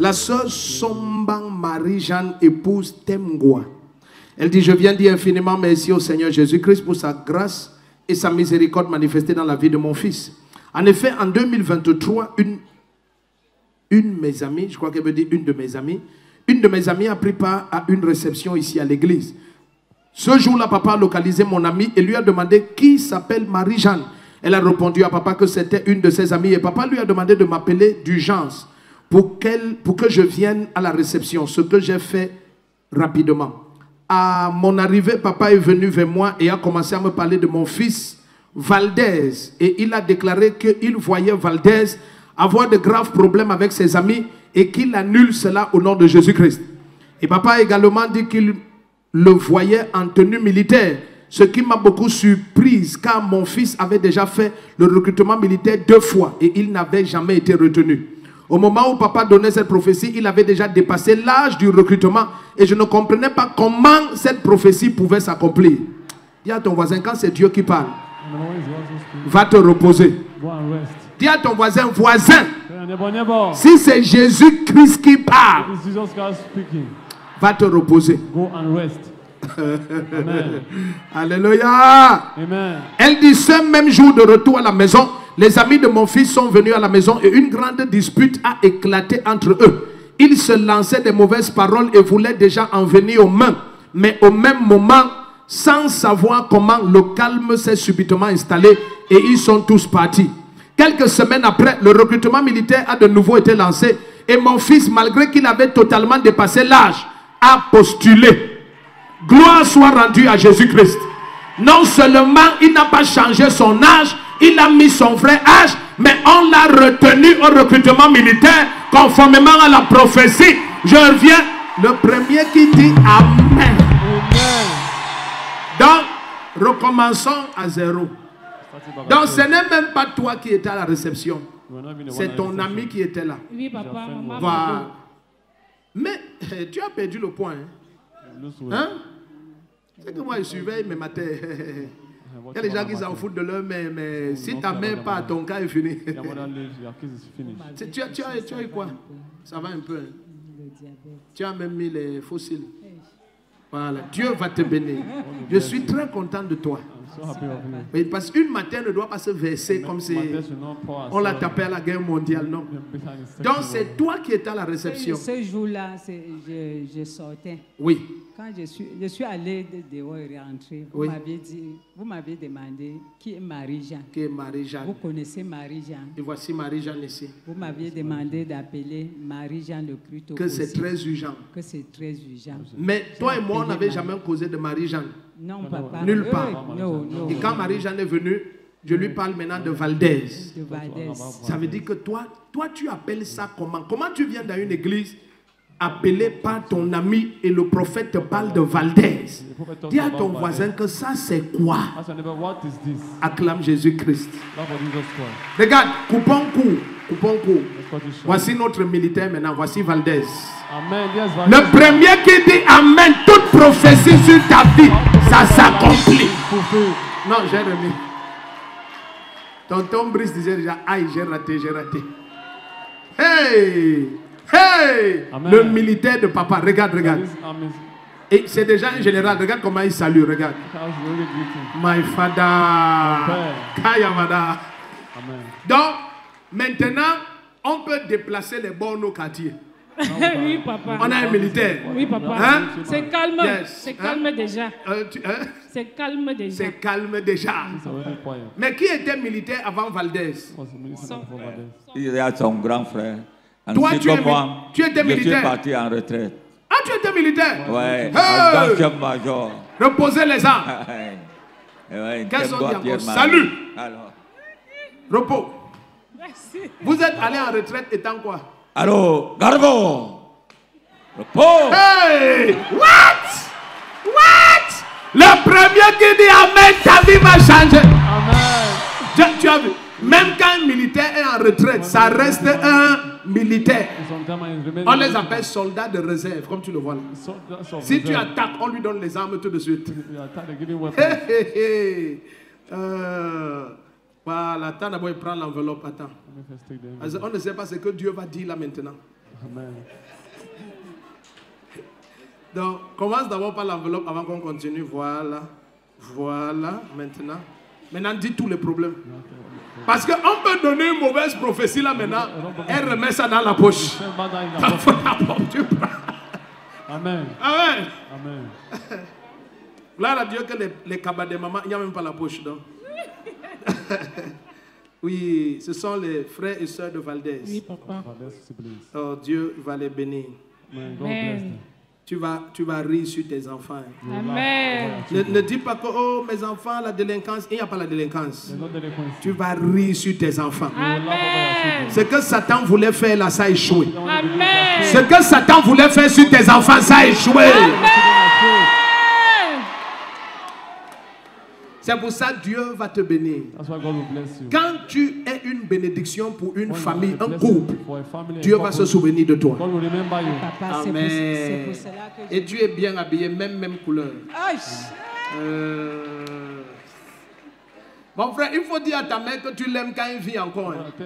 La sœur Sombang Marie-Jeanne épouse Temgwa. Elle dit: je viens dire infiniment merci au Seigneur Jésus-Christ pour sa grâce et sa miséricorde manifestée dans la vie de mon fils. En effet, en 2023, une de mes amies, je crois qu'elle veut dire une de mes amies a pris part à une réception ici à l'église. Ce jour-là, papa a localisé mon amie et lui a demandé qui s'appelle Marie-Jeanne. Elle a répondu à papa que c'était une de ses amies et papa lui a demandé de m'appeler d'urgence pour que je vienne à la réception, ce que j'ai fait rapidement. À mon arrivée, papa est venu vers moi et a commencé à me parler de mon fils Valdez. Et il a déclaré qu'il voyait Valdez avoir de graves problèmes avec ses amis et qu'il annule cela au nom de Jésus-Christ. Et papa a également dit qu'il le voyait en tenue militaire, ce qui m'a beaucoup surprise car mon fils avait déjà fait le recrutement militaire 2 fois et il n'avait jamais été retenu. Au moment où papa donnait cette prophétie, il avait déjà dépassé l'âge du recrutement et je ne comprenais pas comment cette prophétie pouvait s'accomplir. Dis à ton voisin, quand c'est Dieu qui parle, va te reposer. Dis à ton voisin, si c'est Jésus-Christ qui parle, va te reposer. Amen. Alléluia. Amen. Elle dit: ce même jour de retour à la maison, les amis de mon fils sont venus à la maison et une grande dispute a éclaté entre eux. Ils se lançaient des mauvaises paroles et voulaient déjà en venir aux mains. Mais au même moment, sans savoir comment, le calme s'est subitement installé et ils sont tous partis. Quelques semaines après, le recrutement militaire a de nouveau été lancé et mon fils, malgré qu'il avait totalement dépassé l'âge, a postulé. Gloire soit rendue à Jésus-Christ. Non seulement il n'a pas changé son âge, il a mis son vrai âge, mais on l'a retenu au recrutement militaire conformément à la prophétie. Je reviens, le premier qui dit Amen. Donc, recommençons à zéro. Donc, ce n'est même pas toi qui étais à la réception. C'est ton ami qui était là. Oui, papa. Voilà. Mais tu as perdu le point. Hein? C'est que moi, je surveille mes matins. Il y a des gens qui s'en foutent de leur mère, mais si ta mère part, ton cas est fini. Tu as eu quoi? Ça va un peu. Hein? Tu as même mis les fossiles. Voilà. Dieu va te bénir. Je suis très content de toi. Mais parce qu'une matin ne doit pas se verser comme si on l'a tapé à la guerre mondiale, non. Donc c'est toi qui étais à la réception. Ce jour-là, je sortais. Oui. Quand je suis allé dehors et rentré, oui. Vous m'avez demandé qui est Marie-Jeanne. Qui est Marie-Jeanne? Vous connaissez Marie-Jeanne. Et voici Marie-Jeanne ici. Vous m'aviez demandé d'appeler Marie-Jeanne le plus tôt que possible. c'est très urgent. Que c'est très urgent. Mais toi et moi, on n'avait jamais causé de Marie-Jeanne. Non, papa. Nulle part. Non. Et quand Marie-Jeanne est venue, je lui parle maintenant de Valdez. De Valdez. Ça veut dire que toi, tu appelles ça comment? Comment tu viens dans une église appelé par ton ami et le prophète te parle de Valdez? Dis à ton voisin que ça c'est quoi? Acclame Jésus-Christ. Regarde, coupons court. Voici notre militaire maintenant, voici Valdez. Amen. Le premier qui dit Amen, toute prophétie sur ta vie, ça s'accomplit. Non, j'ai remis. Tonton Brice disait déjà, aïe, j'ai raté. Hey! Amen. Le militaire de papa, regarde. Et c'est déjà un général, regarde comment il salue, regarde. My father. Kayamada. Donc, maintenant, on peut déplacer les bornes au quartier. Oui, papa. On a un militaire. Oui, papa. Hein? C'est calme. Yes. C'est calme déjà. C'est calme déjà. C'est calme déjà. Mais qui était militaire avant Valdez? Il y a son grand frère. Toi, tu étais militaire. Je suis parti en retraite. Ah, tu étais militaire? Oui. Hey! Major. Reposez les armes. Quels sont les encore? Salut. Alors. Repos. Merci. Vous êtes allé en retraite étant quoi? Allô, Gargo. Repos. Hey! What? Le premier qui dit Amen, ta vie va changer. Amen. Tu as vu? Même quand un militaire est en retraite, ça reste un militaire. On les appelle soldats de réserve, comme tu le vois là. Si tu attaques, on lui donne les armes tout de suite. Voilà, attends d'abord, il prend l'enveloppe, attends. On ne sait pas ce que Dieu va dire là maintenant. Amen. Donc, commence d'abord par l'enveloppe avant qu'on continue. Voilà. Voilà, maintenant. Maintenant, dis tous les problèmes. Parce qu'on peut donner une mauvaise prophétie là maintenant. Elle remet ça dans la poche. Tu prends. Amen. Amen. Amen. Là, Dieu que les cabas de maman, il n'y a même pas la poche. Donc. Oui, ce sont les frères et sœurs de Valdez. Oui, papa. Oh, Dieu va les bénir. Amen. Tu vas rire sur tes enfants. Amen. Ne dis pas que oh, mes enfants, la délinquance. Il n'y a pas la délinquance. Tu vas rire sur tes enfants. Amen. Ce que Satan voulait faire là, ça a échoué. Amen. Ce que Satan voulait faire sur tes enfants, ça a échoué. C'est pour ça que Dieu va te bénir. Quand tu es une bénédiction pour une famille, un couple, Dieu va se souvenir de toi. Papa, Amen. c'est pour cela que Et tu es bien habillé, même couleur. Mon frère, il faut dire à ta mère que tu l'aimes quand il vit encore. Hein.